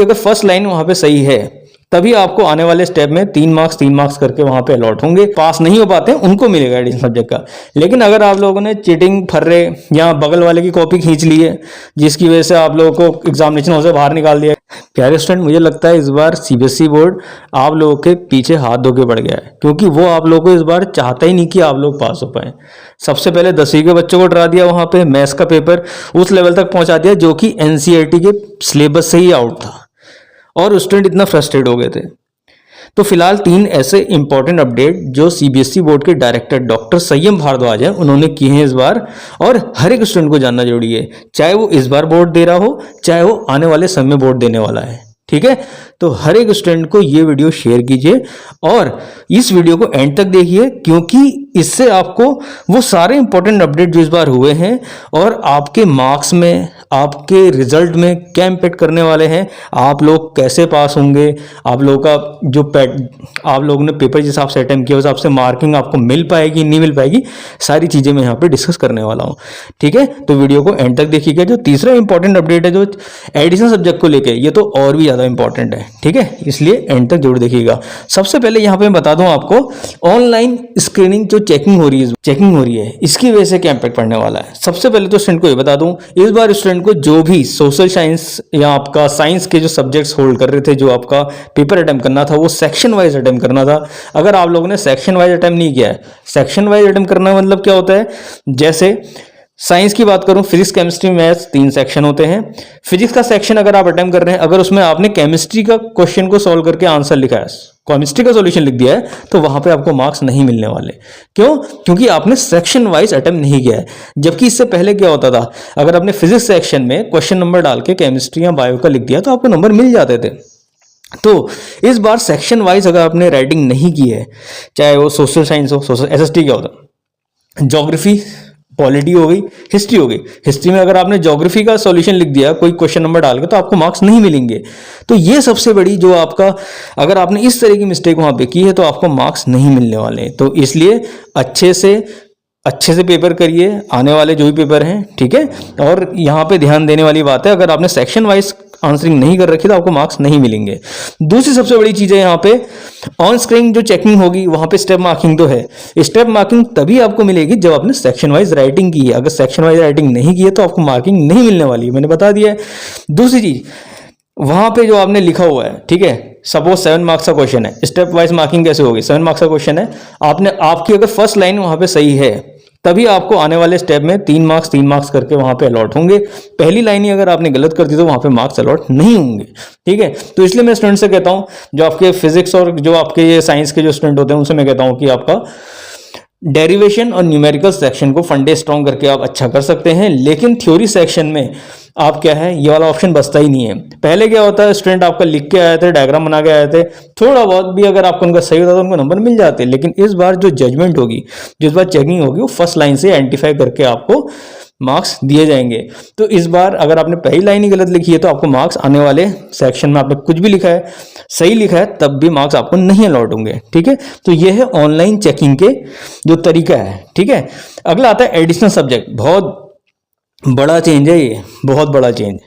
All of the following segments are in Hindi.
अगर फर्स्ट लाइन वहां पे सही है तभी आपको आने वाले स्टेप में 3 मार्क्स करके वहां पे अलॉट होंगे। पास नहीं हो पाते उनको मिलेगा एडिशनल सब्जेक्ट का। लेकिन अगर आप लोगों ने चीटिंग, फर्रे या बगल वाले की कॉपी खींच ली है जिसकी वजह से आप लोगों को एग्जामिनेशन हॉल से बाहर निकाल दिया, प्यारे स्टूडेंट, मुझे लगता है इस बार सीबीएसई बोर्ड आप लोगों के पीछे हाथ धो के पड़ गया है, क्योंकि वो आप लोगों को इस बार चाहता ही नहीं कि आप लोग पास हो पाए। सबसे पहले 10वीं के बच्चों को डरा दिया, वहां पे मैथ्स का पेपर उस लेवल तक पहुंचा दिया जो कि एनसीईआरटी के सिलेबस से ही आउट था और स्टूडेंट इतना फ्रस्ट्रेट हो गए थे। तो फिलहाल 3 ऐसे इंपॉर्टेंट अपडेट जो सीबीएसई बोर्ड के डायरेक्टर डॉक्टर संयम भारद्वाज हैं उन्होंने किए हैं इस बार, और हर एक स्टूडेंट को जानना जरूरी है, चाहे वो इस बार बोर्ड दे रहा हो चाहे वो आने वाले समय में बोर्ड देने वाला है। ठीक है, तो हर एक स्टूडेंट को ये वीडियो शेयर कीजिए और इस वीडियो को एंड तक देखिए, क्योंकि इससे आपको वो सारे इंपॉर्टेंट अपडेट जो इस बार हुए हैं और आपके मार्क्स में, आपके रिजल्ट में क्या इम्पेक्ट करने वाले हैं, आप लोग कैसे पास होंगे, आप लोगों का जो आप लोगों ने पेपर जिस हिसाब से अटेम्प्ट किया उस हिसाब से मार्किंग आपको मिल पाएगी नहीं मिल पाएगी, सारी चीजें मैं यहाँ पे डिस्कस करने वाला हूँ। ठीक है, तो वीडियो को एंड तक देखिएगा। जो तीसरा इंपॉर्टेंट अपडेट है जो एडिशनल सब्जेक्ट को लेकर, ये तो और भी ज्यादा इंपॉर्टेंट है। ठीक है, इसलिए एंड तक जरूर देखिएगा। सबसे पहले यहाँ पे मैं बता दूं आपको, ऑनलाइन स्क्रीनिंग जो चेकिंग हो रही है इसकी वजह से क्या इम्पैक्ट पड़ने वाला है। सबसे पहले तो स्टूडेंट को ये बता दूं, इस बार स्टूडेंट को जो भी सोशल साइंस या आपका साइंस के जो सब्जेक्ट्स होल्ड कर रहे थे, जो आपका पेपर अटेम्प्ट करना था वो सेक्शन वाइज अटेम्प्ट करना था। अगर आप लोगों ने सेक्शन वाइज अटेम्प्ट नहीं किया है, सेक्शन वाइज अटेम्प्ट करना मतलब क्या होता है, जैसे साइंस की बात करूं, फिजिक्स, केमिस्ट्री, मैथ्स 3 सेक्शन होते हैं। फिजिक्स का सेक्शन अगर आप अटेम्प्ट कर रहे हैं, अगर उसमें आपने केमिस्ट्री का क्वेश्चन को सॉल्व करके आंसर लिखा है, केमिस्ट्री का सॉल्यूशन लिख दिया है, तो वहां पे आपको मार्क्स नहीं मिलने वाले। क्यों? क्योंकि आपने सेक्शन वाइज अटेम्प्ट नहीं किया है। जबकि इससे पहले क्या होता था, अगर आपने फिजिक्स सेक्शन में क्वेश्चन नंबर डाल के केमिस्ट्री या बायो का लिख दिया तो आपको नंबर मिल जाते थे। तो इस बार सेक्शन वाइज अगर आपने राइटिंग नहीं की है, चाहे वो सोशल साइंस हो, सोशल एसएसटी क्या होता है, ज्योग्राफी, पॉलिटी हो गई, हिस्ट्री हो गई। हिस्ट्री में अगर आपने ज्योग्राफी का सॉल्यूशन लिख दिया कोई क्वेश्चन नंबर डाल के, तो आपको मार्क्स नहीं मिलेंगे। तो ये सबसे बड़ी जो आपका, अगर आपने इस तरह की मिस्टेक वहां पे की है तो आपको मार्क्स नहीं मिलने वाले। तो इसलिए अच्छे से पेपर करिए, आने वाले जो भी पेपर हैं। ठीक है, और यहाँ पे ध्यान देने वाली बात है, अगर आपने सेक्शन वाइज आंसरिंग नहीं कर रखी तो आपको मार्क्स नहीं मिलेंगे। दूसरी सबसे बड़ी चीज है यहाँ पे, ऑन स्क्रीन जो चेकिंग होगी वहां पे स्टेप मार्किंग तो है। स्टेप मार्किंग तभी आपको मिलेगी जब आपने सेक्शन वाइज राइटिंग की है। अगर सेक्शन वाइज राइटिंग नहीं की है तो आपको मार्किंग नहीं मिलने वाली है, मैंने बता दिया है। दूसरी चीज, वहां पे जो आपने लिखा हुआ है, ठीक है, सपोज 7 मार्क्स का क्वेश्चन है, स्टेप वाइज मार्किंग कैसे होगी, 7 मार्क्स का क्वेश्चन है, आपकी अगर फर्स्ट लाइन वहां पे सही है तभी आपको आने वाले स्टेप में 3 मार्क्स करके वहां पे अलॉट होंगे। पहली लाइन ही अगर आपने गलत कर दी तो वहां पे मार्क्स अलॉट नहीं होंगे। ठीक है, तो इसलिए मैं स्टूडेंट से कहता हूं, जो आपके फिजिक्स और जो आपके ये साइंस के जो स्टूडेंट होते हैं उनसे मैं कहता हूं कि आपका डेरिवेशन और न्यूमेरिकल सेक्शन को फंडे स्ट्रॉन्ग करके आप अच्छा कर सकते हैं, लेकिन थ्योरी सेक्शन में आप क्या है, ये वाला ऑप्शन बचता ही नहीं है। पहले क्या होता है, स्टूडेंट आपका लिख के आए थे, डायग्राम बना के आए थे, थोड़ा बहुत भी अगर आपको उनका सही होता तो उनको नंबर मिल जाते। लेकिन इस बार जो जजमेंट होगी, जो इस बार चेकिंग होगी, वो फर्स्ट लाइन से आइडेंटिफाई करके आपको मार्क्स दिए जाएंगे। तो इस बार अगर आपने पहली लाइन ही गलत लिखी है तो आपको मार्क्स आने वाले सेक्शन में आपने कुछ भी लिखा है, सही लिखा है, तब भी मार्क्स आपको नहीं अलॉट होंगे। ठीक है, तो ये है ऑनलाइन चेकिंग के जो तरीका है। ठीक है, अगला आता है एडिशनल सब्जेक्ट। बहुत बड़ा चेंज है ये, बहुत बड़ा चेंज।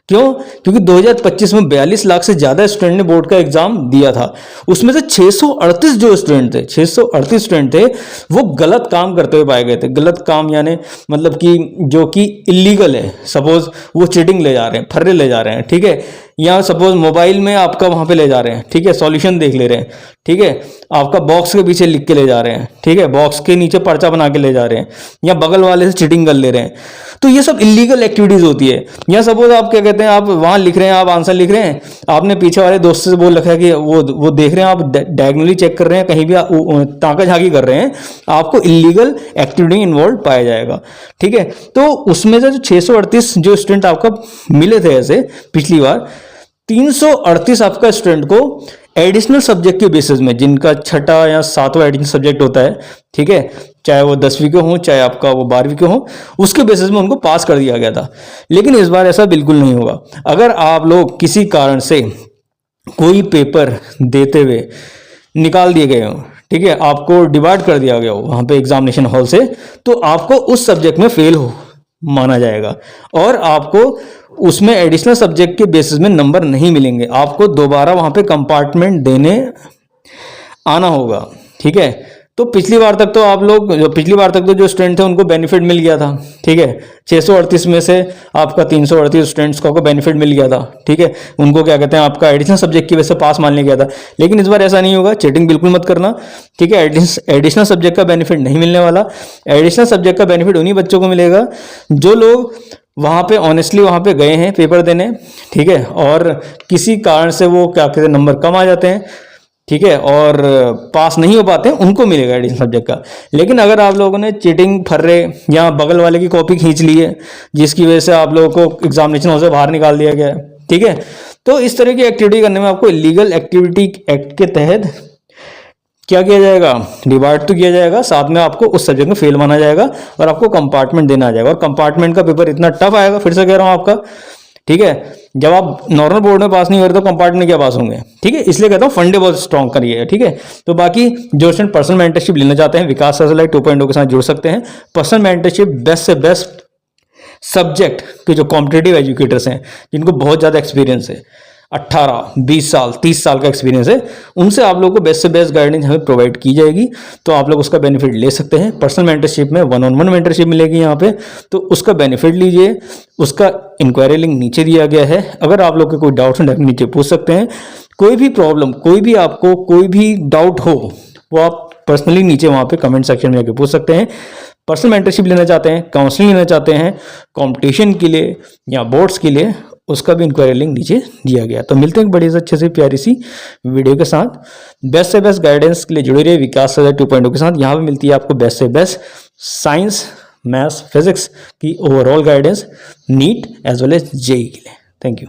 क्यों? क्योंकि 2025 में 42 लाख से ज्यादा स्टूडेंट ने बोर्ड का एग्जाम दिया था। उसमें से 638 जो स्टूडेंट थे, 638 स्टूडेंट थे, वो गलत काम करते हुए पाए गए थे। गलत काम यानी मतलब कि जो कि इलीगल है। सपोज वो चीटिंग ले जा रहे हैं, फर्रे ले जा रहे हैं, ठीक है, या सपोज मोबाइल में आपका वहां पे ले जा रहे हैं, ठीक है, सॉल्यूशन देख ले रहे हैं, ठीक है, आपका बॉक्स के पीछे लिख के ले जा रहे हैं, ठीक है, बॉक्स के नीचे पर्चा बना के ले जा रहे हैं, या बगल वाले से चीटिंग कर ले रहे हैं। तो ये सब इलीगल एक्टिविटीज होती है। या सपोज आप क्या कहते हैं, आप वहां लिख रहे हैं, आप आंसर लिख रहे हैं, आपने पीछे वाले दोस्त से बोल रखा है कि वो देख रहे हैं, आप डायगोनली चेक कर रहे हैं, कहीं भी ताका झाकी कर रहे हैं, आपको इलीगल एक्टिविटी इन्वॉल्व पाया जाएगा। ठीक है, तो उसमें से जो 638 जो स्टूडेंट आपका मिले थे ऐसे पिछली बार, 338 आपका स्टूडेंट को एडिशनल सब्जेक्ट के बेसिस में, जिनका छठा या सातवां एडिशनल सब्जेक्ट होता है, ठीक है, चाहे वो 10वीं के हो चाहे आपका वो 12वीं के हो, उसके बेसिस में उनको पास कर दिया गया था। लेकिन इस बार ऐसा बिल्कुल नहीं होगा। अगर आप लोग किसी कारण से कोई पेपर देते हुए निकाल दिए गए हो, ठीक है, आपको डिवाइड कर दिया गया हो वहां पे एग्जामिनेशन हॉल से, तो आपको उस सब्जेक्ट में फेल हो माना जाएगा और आपको उसमें एडिशनल सब्जेक्ट के बेसिस में नंबर नहीं मिलेंगे, आपको दोबारा वहां पे कंपार्टमेंट देने आना होगा। ठीक है, तो पिछली बार तक तो जो स्टूडेंट थे उनको बेनिफिट मिल गया था। ठीक है, 638 में से आपका 338 स्टूडेंट्स को बेनिफिट मिल गया था। ठीक है, उनको क्या कहते हैं, आपका एडिशनल सब्जेक्ट की वजह से पास मान लिया गया था। लेकिन इस बार ऐसा नहीं होगा, चीटिंग बिल्कुल मत करना। ठीक है, एडिशनल सब्जेक्ट का बेनिफिट नहीं मिलने वाला। एडिशनल सब्जेक्ट का बेनिफिट उन्हीं बच्चों को मिलेगा जो लोग वहां पे ऑनेस्टली वहां पे गए हैं पेपर देने। ठीक है, और किसी कारण से वो क्या कहते हैं नंबर कम आ जाते हैं। ठीक है, और पास नहीं हो पाते हैं, उनको मिलेगा एडिशनल सब्जेक्ट का। लेकिन अगर आप लोगों ने चीटिंग, फर्रे या बगल वाले की कॉपी खींच ली है जिसकी वजह से आप लोगों को एग्जामिनेशन हॉल से बाहर निकाल दिया गया है, ठीक है, तो इस तरह की एक्टिविटी करने में आपको इलीगल एक्टिविटी एक्ट के तहत क्या किया जाएगा, डिवाइड तो किया जाएगा, साथ में आपको उस सब्जेक्ट में फेल माना जाएगा और आपको कंपार्टमेंट देना आ जाएगा। और कंपार्टमेंट का पेपर इतना टफ आएगा, फिर से कह रहा हूं आपका। ठीक है, जब आप नॉर्मल बोर्ड में पास नहीं हो रहे तो कंपार्टमेंट में क्या पास होंगे। ठीक है, इसलिए कहता हूं फंडे बहुत स्ट्रॉन्ग करिए। ठीक है, तो बाकी जो स्टूडेंट पर्सनल मेंटरशिप लेना चाहते हैं विकास सैटेलाइट 2.0 के साथ जुड़ सकते हैं। पर्सनल मेंटरशिप बेस्ट से बेस्ट सब्जेक्ट के जो कॉम्पिटिटिव एजुकेटर्स हैं जिनको बहुत ज़्यादा एक्सपीरियंस है, 18, 20 साल, 30 साल का एक्सपीरियंस है, उनसे आप लोगों को बेस्ट से बेस्ट गाइडेंस हमें प्रोवाइड की जाएगी। तो आप लोग उसका बेनिफिट ले सकते हैं। पर्सनल मेंटरशिप में 1-on-1 मेंटरशिप मिलेगी यहाँ पे, तो उसका बेनिफिट लीजिए। उसका इंक्वायरी लिंक नीचे दिया गया है। अगर आप लोग के कोई डाउट है नीचे पूछ सकते हैं। कोई भी प्रॉब्लम, कोई भी डाउट हो वो आप पर्सनली नीचे वहाँ पे कमेंट सेक्शन में जाके पूछ सकते हैं। पर्सनल मेंटरशिप लेना चाहते हैं, काउंसलिंग लेना चाहते हैं कंपटीशन के लिए या बोर्ड्स के लिए, उसका भी इंक्वायरी लिंक नीचे दिया गया। तो मिलते हैं एक बड़ी अच्छे से प्यारी सी वीडियो के साथ। बेस्ट से बेस्ट गाइडेंस के लिए जुड़े रहिए विकास सैटेलाइट 2.0 के साथ। यहाँ पे मिलती है आपको बेस्ट से बेस्ट साइंस, मैथ्स, फिजिक्स की overall guidance, NEET as well as JEE के लिए। Thank you.